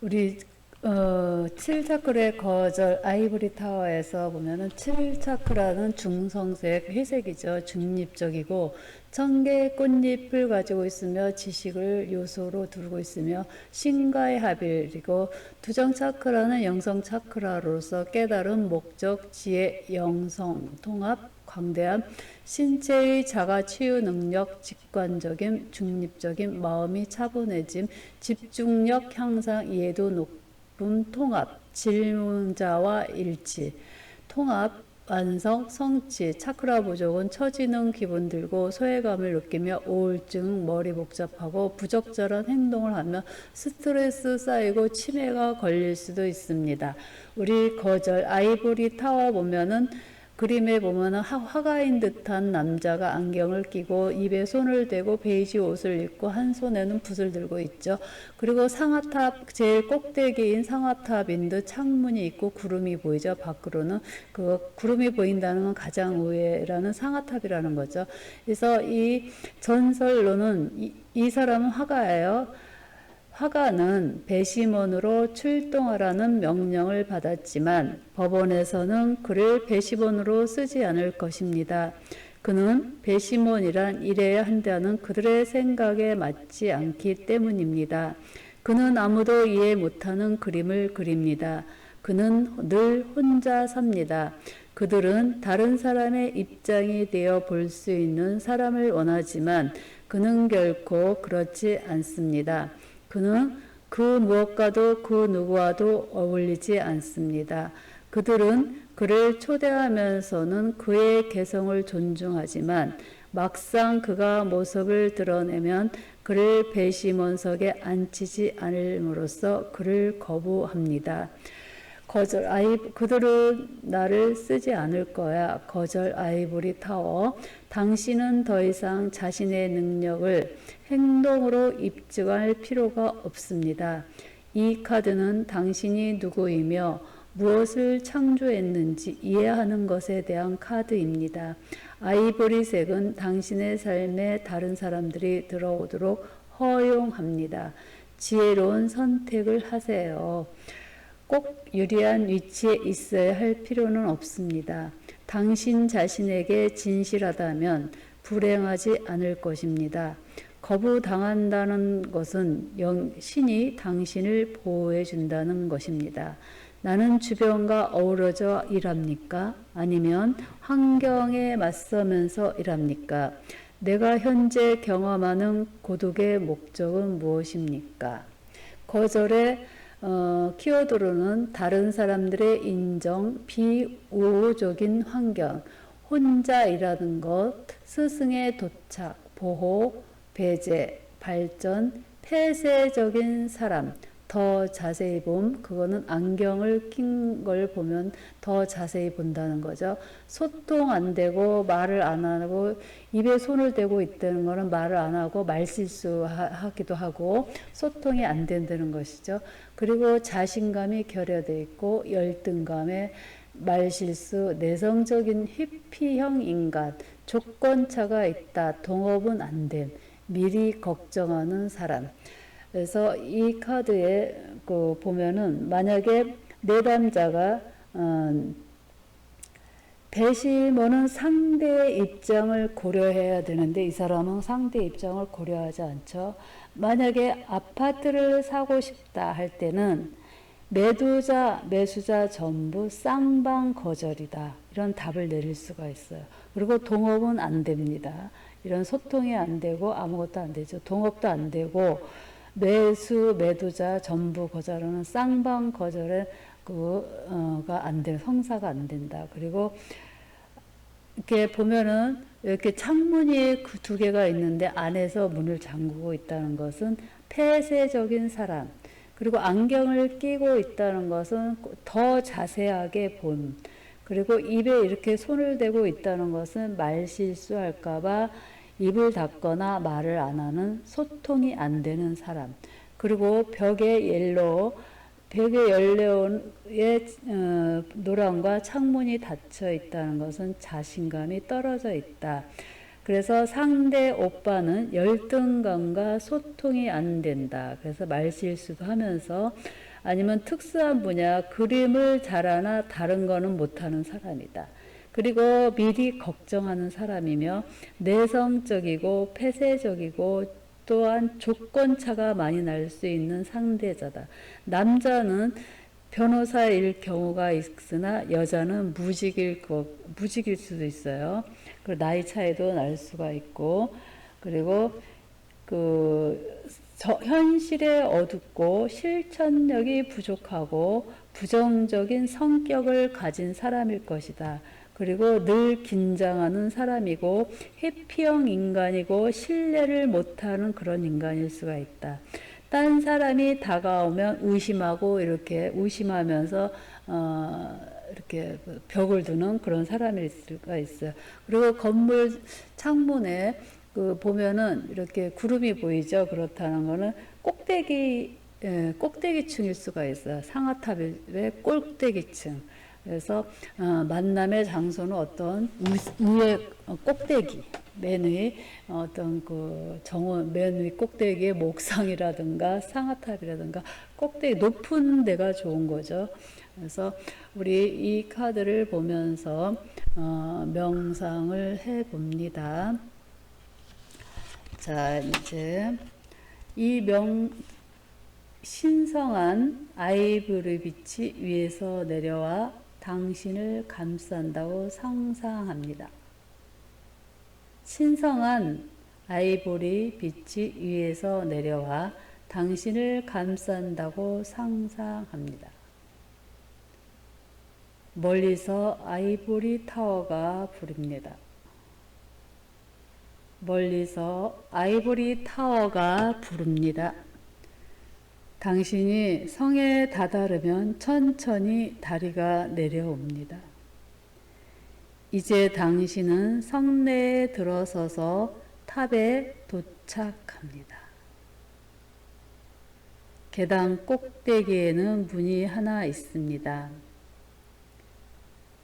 우리 7차크라의 거절 아이보리 타워에서 보면은 7차크라는 중성색 회색이죠. 중립적이고 1000개의 꽃잎을 가지고 있으며 지식을 요소로 두고 있으며 신과의 합일이고 두정 차크라는 영성 차크라로서 깨달음, 목적, 지혜, 영성, 통합, 광대함, 신체의 자가 치유 능력, 직관적임, 중립적임, 마음이 차분해짐, 집중력 향상, 이해도 높 통합, 질문자와 일치, 통합, 완성, 성취, 차크라 부족은 처지는 기분 들고 소외감을 느끼며 우울증, 머리 복잡하고 부적절한 행동을 하며 스트레스 쌓이고 치매가 걸릴 수도 있습니다. 우리 거절 아이보리 타워 보면은 그림에 보면은 화가인 듯한 남자가 안경을 끼고 입에 손을 대고 베이지 옷을 입고 한 손에는 붓을 들고 있죠. 그리고 상아탑 제일 꼭대기인 상아탑인 듯 창문이 있고 구름이 보이죠. 밖으로는 그 구름이 보인다는 건 가장 우회라는 상아탑이라는 거죠. 그래서 이 전설로는 이 사람은 화가예요. 화가는 배심원으로 출동하라는 명령을 받았지만 법원에서는 그를 배심원으로 쓰지 않을 것입니다. 그는 배심원이란 일해야 한다는 그들의 생각에 맞지 않기 때문입니다. 그는 아무도 이해 못하는 그림을 그립니다. 그는 늘 혼자 삽니다. 그들은 다른 사람의 입장이 되어 볼 수 있는 사람을 원하지만 그는 결코 그렇지 않습니다. 그는 그 무엇과도 그 누구와도 어울리지 않습니다. 그들은 그를 초대하면서는 그의 개성을 존중하지만 막상 그가 모습을 드러내면 그를 배심원석에 앉히지 않음으로써 그를 거부합니다. 거절 그들은 나를 쓰지 않을 거야. 거절 아이보리 타워. 당신은 더 이상 자신의 능력을 행동으로 입증할 필요가 없습니다. 이 카드는 당신이 누구이며 무엇을 창조했는지 이해하는 것에 대한 카드입니다. 아이보리색은 당신의 삶에 다른 사람들이 들어오도록 허용합니다. 지혜로운 선택을 하세요. 꼭 유리한 위치에 있어야 할 필요는 없습니다. 당신 자신에게 진실하다면 불행하지 않을 것입니다. 거부당한다는 것은 신이 당신을 보호해 준다는 것입니다. 나는 주변과 어우러져 일합니까? 아니면 환경에 맞서면서 일합니까? 내가 현재 경험하는 고독의 목적은 무엇입니까? 거절의 키워드로는 다른 사람들의 인정, 비우호적인 환경, 혼자 일하는 것, 스승의 도착, 보호, 배제, 발전, 폐쇄적인 사람, 더 자세히 봄, 그거는 안경을 낀 걸 보면 더 자세히 본다는 거죠. 소통 안 되고 말을 안 하고 입에 손을 대고 있다는 거는 말을 안 하고 말실수 하기도 하고 소통이 안 된다는 것이죠. 그리고 자신감이 결여되어 있고 열등감에 말실수, 내성적인 히피형 인간, 조건차가 있다, 동업은 안 됨, 미리 걱정하는 사람. 그래서 이 카드에 보면은 만약에 내담자가 배심원은 상대의 입장을 고려해야 되는데 이 사람은 상대의 입장을 고려하지 않죠. 만약에 아파트를 사고 싶다 할 때는 매도자, 매수자 전부 쌍방 거절이다. 이런 답을 내릴 수가 있어요. 그리고 동업은 안 됩니다. 이런 소통이 안 되고 아무것도 안 되죠. 동업도 안 되고 매수, 매도자 전부 거절하는 쌍방 거절에 가 안 돼, 성사가 안 된다. 그리고 이렇게 보면은 이렇게 창문이 그 두 개가 있는데 안에서 문을 잠그고 있다는 것은 폐쇄적인 사람. 그리고 안경을 끼고 있다는 것은 더 자세하게 본. 그리고 입에 이렇게 손을 대고 있다는 것은 말 실수할까봐 입을 닫거나 말을 안 하는 소통이 안 되는 사람. 그리고 벽에 연료의 노랑과 창문이 닫혀 있다는 것은 자신감이 떨어져 있다. 그래서 상대 오빠는 열등감과 소통이 안 된다. 그래서 말실수도 하면서 아니면 특수한 분야, 그림을 잘하나 다른 거는 못하는 사람이다. 그리고 미리 걱정하는 사람이며 내성적이고 폐쇄적이고 또한 조건차가 많이 날 수 있는 상대자다. 남자는 변호사일 경우가 있으나 여자는 무직일 수도 있어요. 그리고 나이 차이도 날 수가 있고, 그리고 현실에 어둡고 실천력이 부족하고 부정적인 성격을 가진 사람일 것이다. 그리고 늘 긴장하는 사람이고 회피형 인간이고 신뢰를 못하는 그런 인간일 수가 있다. 딴 사람이 다가오면 의심하고 이렇게 의심하면서 이렇게 벽을 두는 그런 사람일 수가 있어요. 그리고 건물 창문에 보면은 이렇게 구름이 보이죠. 그렇다는 거는 꼭대기층일 수가 있어요. 상아탑의 꼭대기층. 그래서 만남의 장소는 어떤 위의 꼭대기, 맨 위 어떤 맨 위 꼭대기의 목상이라든가 상아탑이라든가 꼭대기 높은 데가 좋은 거죠. 그래서 우리 이 카드를 보면서 명상을 해 봅니다. 자, 이제 이 신성한 아이보리 빛이 위에서 내려와 당신을 감싼다고 상상합니다. 신성한 아이보리 빛이 위에서 내려와 당신을 감싼다고 상상합니다. 멀리서 아이보리 타워가 부릅니다. 멀리서 아이보리 타워가 부릅니다. 당신이 성에 다다르면 천천히 다리가 내려옵니다. 이제 당신은 성내에 들어서서 탑에 도착합니다. 계단 꼭대기에는 문이 하나 있습니다.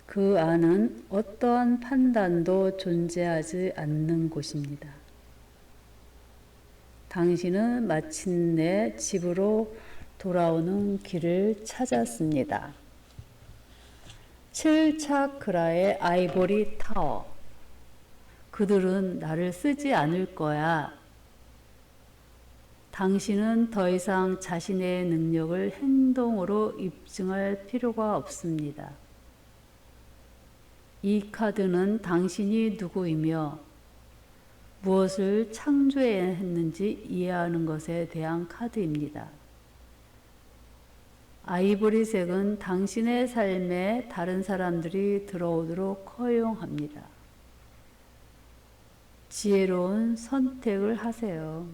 그 안은 어떠한 판단도 존재하지 않는 곳입니다. 당신은 마침내 집으로 돌아오는 길을 찾았습니다. 7차크라의 아이보리 타워. 그들은 나를 쓰지 않을 거야. 당신은 더 이상 자신의 능력을 행동으로 입증할 필요가 없습니다. 이 카드는 당신이 누구이며 무엇을 창조했는지 이해하는 것에 대한 카드입니다. 아이보리색은 당신의 삶에 다른 사람들이 들어오도록 허용합니다. 지혜로운 선택을 하세요.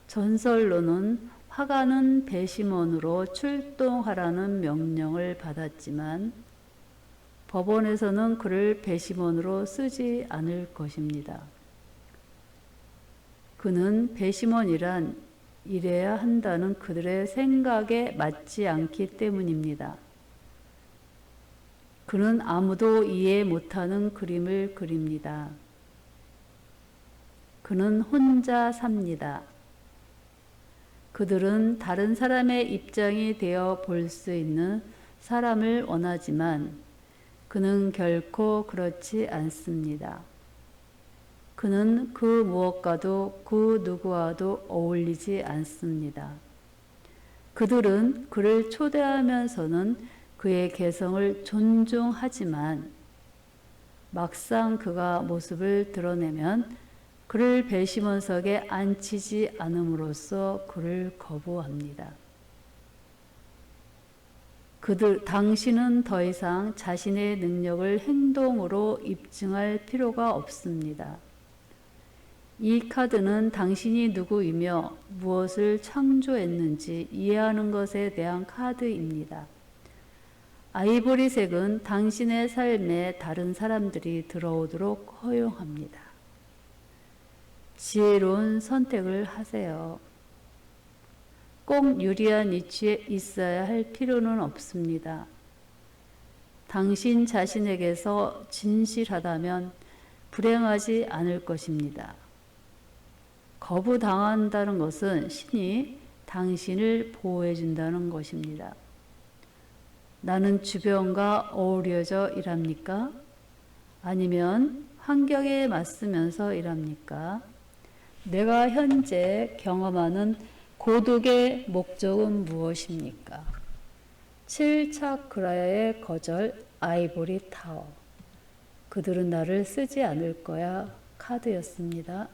전설로는 화가는 배심원으로 출동하라는 명령을 받았지만 법원에서는 그를 배심원으로 쓰지 않을 것입니다. 그는 배심원이란 이래야 한다는 그들의 생각에 맞지 않기 때문입니다. 그는 아무도 이해 못하는 그림을 그립니다. 그는 혼자 삽니다. 그들은 다른 사람의 입장이 되어 볼 수 있는 사람을 원하지만 그는 결코 그렇지 않습니다. 그는 그 무엇과도 그 누구와도 어울리지 않습니다. 그들은 그를 초대하면서는 그의 개성을 존중하지만 막상 그가 모습을 드러내면 그를 배심원석에 앉히지 않음으로써 그를 거부합니다. 당신은 더 이상 자신의 능력을 행동으로 입증할 필요가 없습니다. 이 카드는 당신이 누구이며 무엇을 창조했는지 이해하는 것에 대한 카드입니다. 아이보리색은 당신의 삶에 다른 사람들이 들어오도록 허용합니다. 지혜로운 선택을 하세요. 꼭 유리한 위치에 있어야 할 필요는 없습니다. 당신 자신에게서 진실하다면 불행하지 않을 것입니다. 거부당한다는 것은 신이 당신을 보호해준다는 것입니다. 나는 주변과 어우러져 일합니까? 아니면 환경에 맞서면서 일합니까? 내가 현재 경험하는 고독의 목적은 무엇입니까? 7차크라의 거절 아이보리 타워. 그들은 나를 쓰지 않을 거야 카드였습니다.